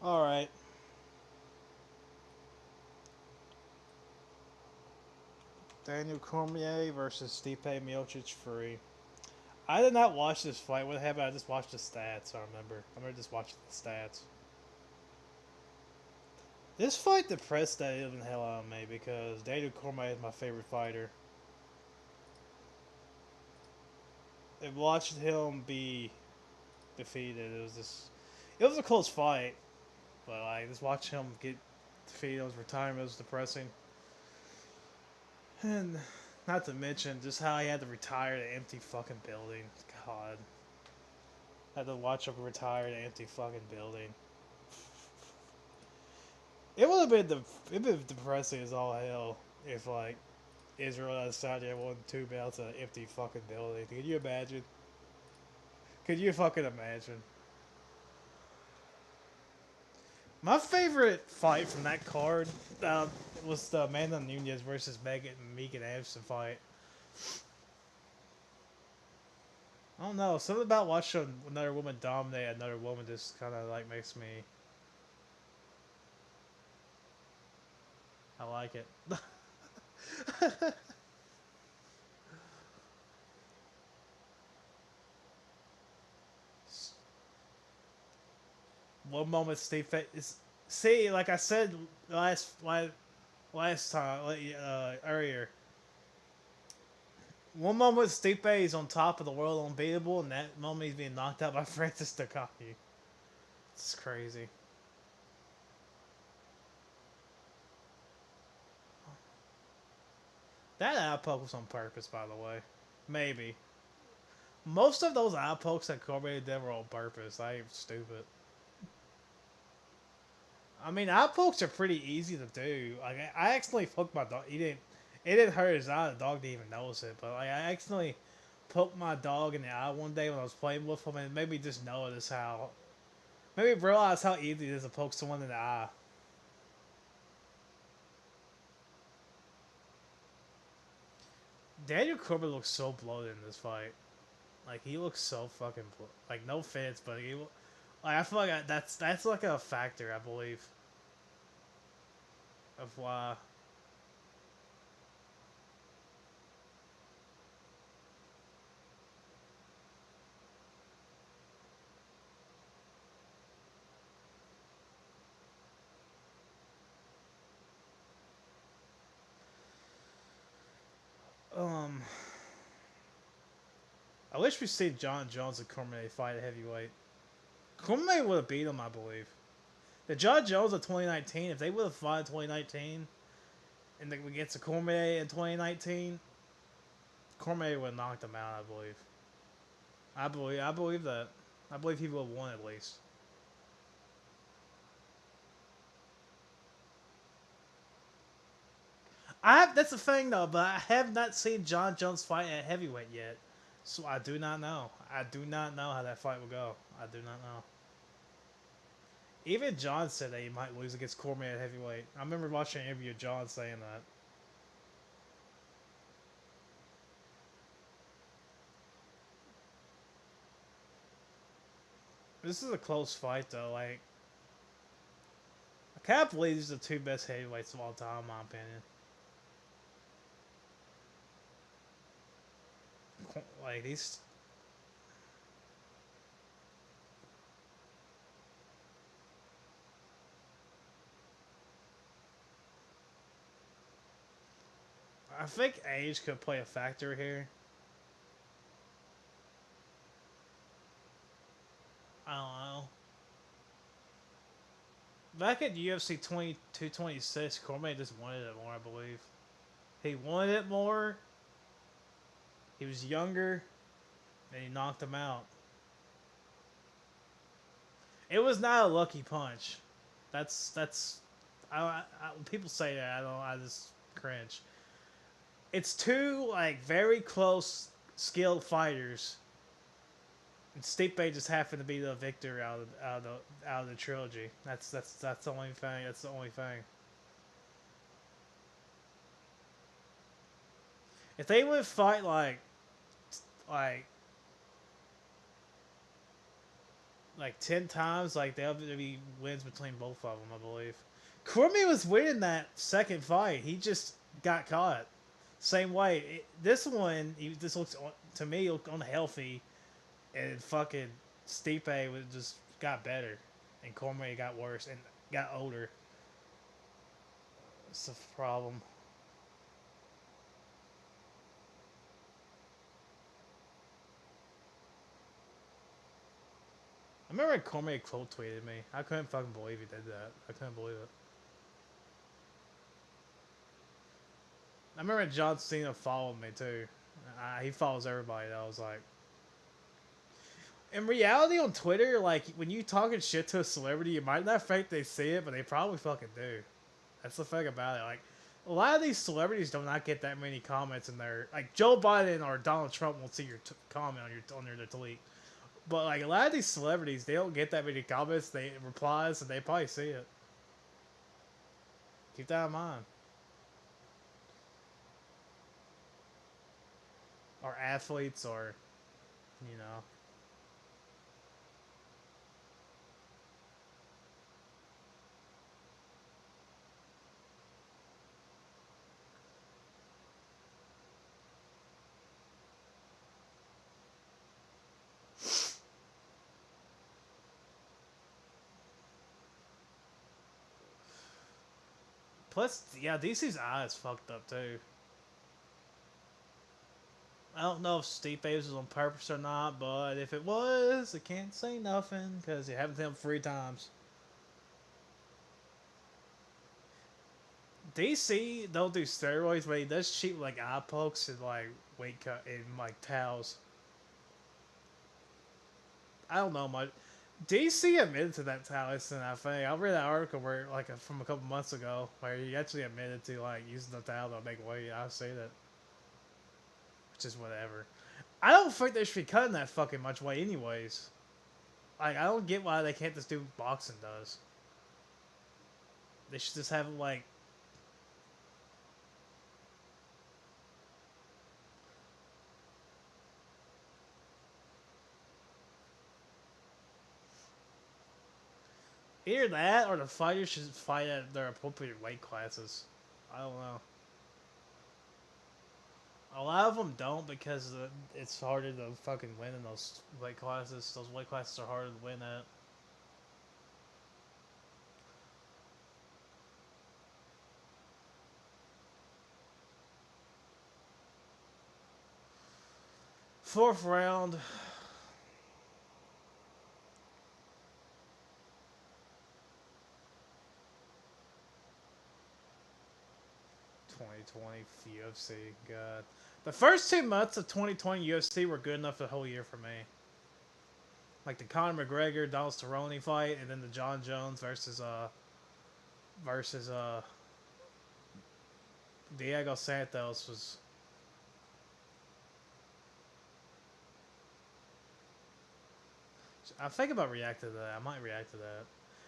Alright. Daniel Cormier versus Stipe Miocic free. I did not watch this fight. What happened? I just watched the stats, I remember. I remember just watching the stats. This fight depressed the living hell out of me because Daniel Cormier is my favorite fighter. And watching him be defeated, it was a close fight. But like just watching him get defeated, his retirement was depressing. And not to mention just how he had to retire the empty fucking building. God. I had to watch him retire the empty fucking building. It would have been depressing as all hell if like Israel decided they won two belts in an empty fucking building. Can you imagine? Could you fucking imagine? My favorite fight from that card was the Amanda Nunes versus Megan Anderson fight. I don't know. Something about watching another woman dominate another woman just kind of like makes me. I like it. One moment, Steve. See, like I said last time earlier. One moment Stipe is on top of the world unbeatable, and that moment he's being knocked out by Francis Takaki. It's crazy. That eye poke was on purpose, by the way. Maybe. Most of those eye pokes that Cormier did were on purpose. I ain't stupid. I mean, eye pokes are pretty easy to do. Like I accidentally poked my dog. He didn't. It didn't hurt his eye. The dog didn't even notice it. But like, I accidentally poked my dog in the eye one day when I was playing with him, and it made me just notice how. Maybe realize how easy it is to poke someone in the eye. Daniel Cormier looks so bloated in this fight. Like he looks so fucking like no offense, but like I feel like that's like a factor I believe of why. Um, I wish we see John Jones and Cormier fight at heavyweight. Cormier would have beat him, I believe. The John Jones of 2019, if they would have fought in 2019, and then we get to Cormier in 2019, Cormier would have knocked him out. I believe. I believe that. I believe he would have won at least. That's the thing though, but I have not seen John Jones fight at heavyweight yet, so I do not know. I do not know how that fight will go. I do not know. Even John said that he might lose against Cormier at heavyweight. I remember watching an interview of John saying that. This is a close fight though. Like I can't believe these are the two best heavyweights of all time, in my opinion. Like these, I think age could play a factor here. I don't know. Back at UFC 22-26, Cormier just wanted it more, I believe. He wanted it more. He was younger, and he knocked him out. It was not a lucky punch. That's. People say that. I don't. I just cringe. It's two like very close, skilled fighters, and Stipe just happened to be the victor out of the trilogy. That's the only thing. That's the only thing. If they would fight like like 10 times. Like the WWE wins between both of them, I believe. Cormier was winning that second fight. He just got caught. Same way. This one, this looks to me look unhealthy, and fucking Stipe was just got better, and Cormier got worse and got older. It's a problem. I remember when Cormier quote tweeted me. I couldn't fucking believe he did that. I couldn't believe it. I remember John Cena followed me too. He follows everybody. I was like, in reality, on Twitter, like when you talking shit to a celebrity, you might not think they see it, but they probably fucking do. That's the thing about it. Like a lot of these celebrities do not get that many comments in there. Like Joe Biden or Donald Trump won't see your comment on your tweet. But like a lot of these celebrities, they don't get that many comments. They replies, and they probably see it. Keep that in mind. Or athletes, or you know. Plus, yeah, DC's eye is fucked up too. I don't know if Stipe was on purpose or not, but if it was, I can't say nothing because it happened to him 3 times. DC don't do steroids, but he does cheat with like eye pokes and like weight cut and like towels. I don't know much. DC admitted to that towel incident. I think I read that article where like from a couple months ago where he actually admitted to like using the towel to make weight. I say that, which is whatever. I don't think they should be cutting that fucking much weight anyways. Like I don't get why they can't just do what boxing does. They should just have like either that or the fighters should fight at their appropriate weight classes. I don't know. A lot of them don't because it's harder to fucking win in those weight classes. Those weight classes are harder to win at. Fourth round. 2020 UFC. God. The first 2 months of 2020 UFC were good enough for the whole year for me. Like the Conor McGregor, Donald Cerrone fight, and then the John Jones versus Diego Santos was. I think about reacting to that. I might react to that.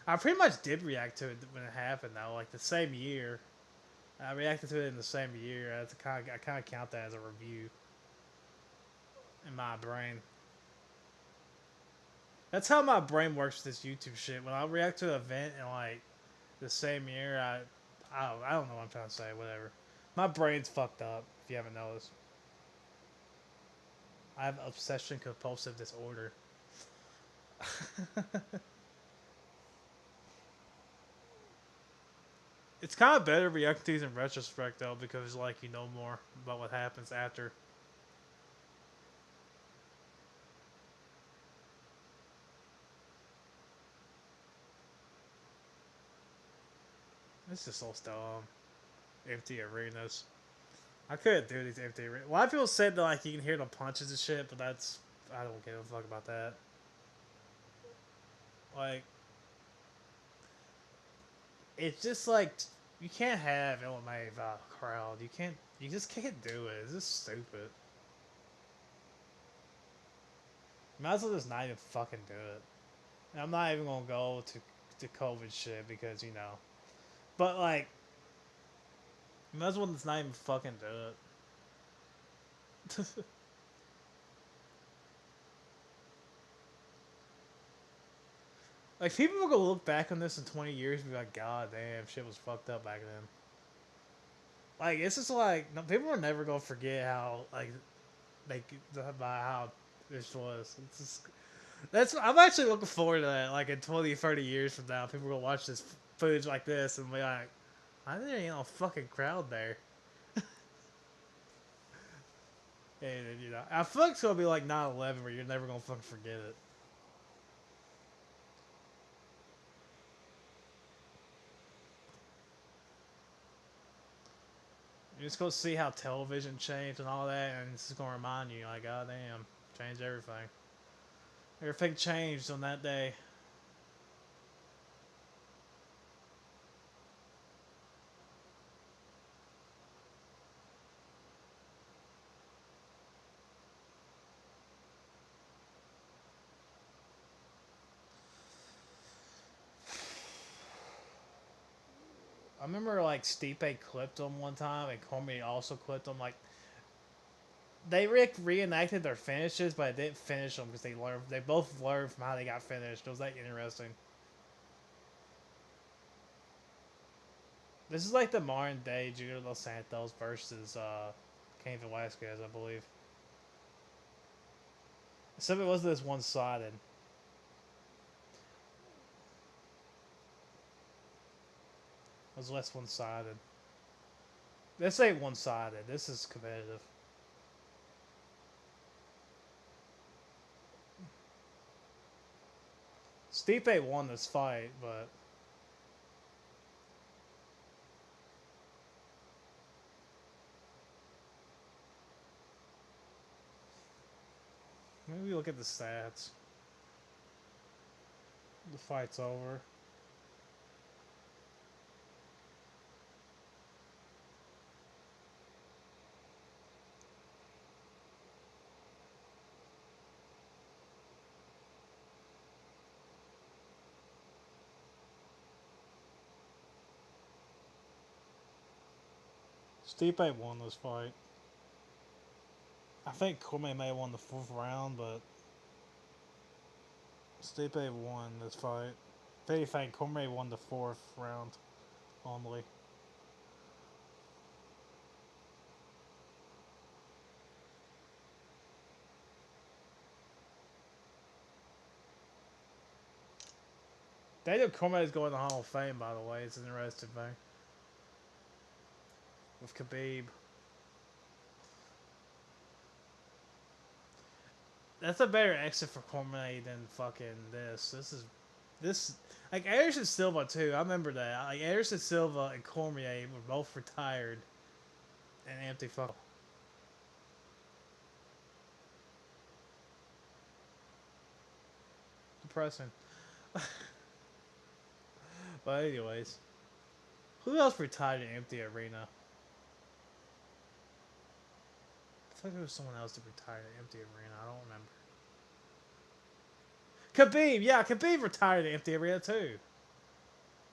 I pretty much did react to it when it happened though, like the same year. I reacted to it in the same year. I kind of count that as a review in my brain. That's how my brain works with this YouTube shit. When I react to an event in like the same year, I don't know what I'm trying to say. Whatever. My brain's fucked up. If you haven't noticed, I have obsession compulsive disorder. It's kind of better reacting to these in retrospect though, because like you know more about what happens after. This is so dumb. Empty arenas. I couldn't do these empty arenas. A lot of people said that like you can hear the punches and shit, but that's I don't give a fuck about that. Like it's just like you can't have MMA without a crowd. You can't. You just can't do it. It's just stupid. You might as well just not even fucking do it. And I'm not even gonna go to COVID shit because you know. But like, you might as well just not even fucking do it. Like people are gonna look back on this in 20 years and be like, God damn, shit was fucked up back then. Like it's just like no, people are never gonna forget how like they about how this was. It's just, that's I'm actually looking forward to that. Like in 20, 30 years from now, people are gonna watch this footage like this and be like, "Why there ain't no fucking crowd there?" And you know, I feel like it's gonna be like 9/11, where you're never gonna fucking forget it. You're just gonna see how television changed and all that, and it's just gonna remind you, like, God damn, changed everything. Everything changed on that day. I remember like Stipe clipped him one time, and Cormier also clipped him. Like they reenacted their finishes, but they didn't finish them because they learned. They both learned from how they got finished. It was like interesting. This is like the modern day Junior Dos Santos versus Cain Velasquez, I believe. Except it wasn't this one sided. It was less one sided. This ain't one sided. This is competitive. Stipe won this fight, but maybe look at the stats. The fight's over. Stipe won this fight. I think Cormier may have won the fourth round, but Stipe won this fight. If anything, Cormier won the fourth round only. Daniel Cormier is going to the Hall of Fame, by the way. It's an interesting thing. With Khabib. That's a better exit for Cormier than fucking this. This like Anderson Silva too. I remember that. Like Anderson Silva and Cormier were both retired and empty fuck. Depressing. But anyways, who else retired in empty arena? I thought there was someone else that retired in empty arena. I don't remember. Khabib, yeah, Khabib retired in empty arena too.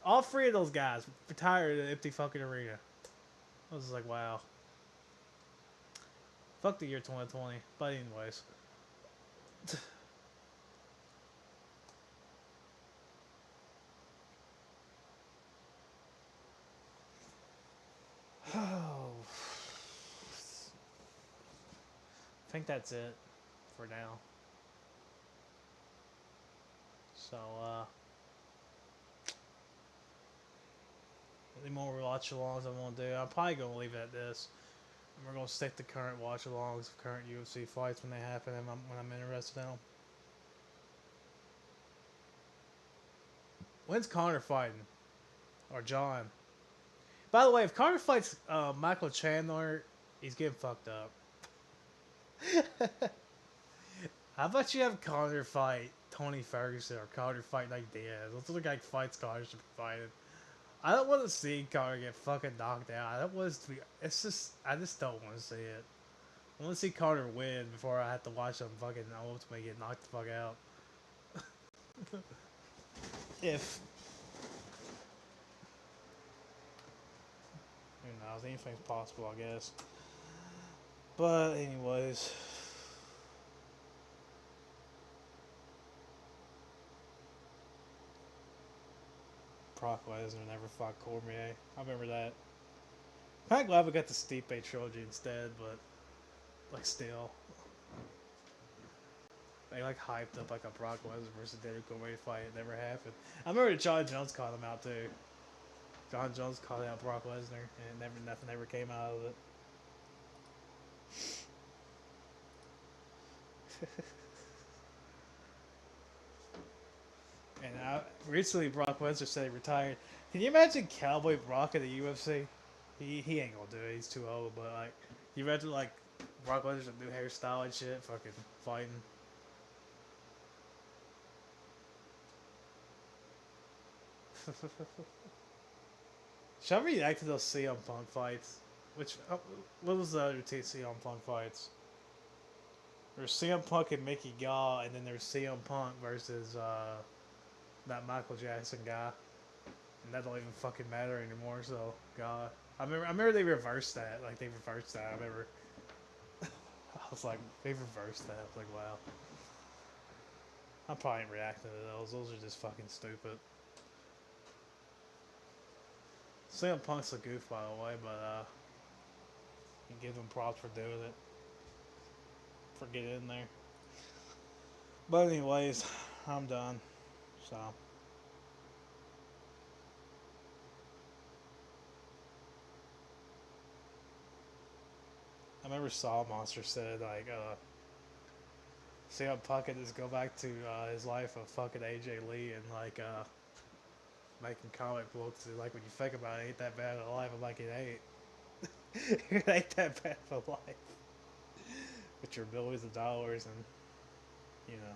All three of those guys retired in an empty fucking arena. I was like, wow. Fuck the year 2020. But anyways. Oh. I think that's it for now. So, any more watch alongs I'm gonna do? I'm probably gonna leave it at this. And we're gonna stick to current watch alongs of current UFC fights when they happen and when I'm interested in them. When's Connor fighting? Or John? By the way, if Connor fights Michael Chandler, he's getting fucked up. How about you have Connor fight Tony Ferguson or Connor fight like Diaz? Those are the guy fights Connor should be fighting. I don't want to see Connor get fucking knocked out. I don't want to be. It's just I just don't want to see it. I want to see Connor win before I have to watch him fucking ultimately get knocked the fuck out. If who knows, anything's possible, I guess. But anyways, Brock Lesnar never fought Cormier. I remember that. I'm kind of glad we got the Stipe trilogy instead, but like still, they like hyped up like a Brock Lesnar versus Daniel Cormier fight. It never happened. I remember John Jones called him out too. John Jones called out Brock Lesnar, and nothing ever came out of it. And recently, Brock Lesnar said he retired. Can you imagine Cowboy Brock in the UFC? He ain't gonna do it. He's too old. But like, you imagine like Brock Lesnar's a new hairstyle and shit, fucking fighting. Should I react to those CM Punk fights? Which what was the other two CM Punk fights? There's CM Punk and Mickey Gall, and then there's CM Punk versus that Michael Jackson guy, and that don't even fucking matter anymore. So God, I remember they reversed that. Like they reversed that. I remember. I was like, they reversed that. I was like, wow. I'm probably ain't reacting to those. Those are just fucking stupid. CM Punk's a goof, by the way, but you give him props for doing it, for getting in there. But anyways, I'm done. So. I remember Saw Monster said like, CM Punk could just go back to his life of fucking AJ Lee and like making comic books. And, like when you think about it, ain't that bad of a life. I'm like, it ain't. It ain't that bad of a life. With your billions of dollars and you know.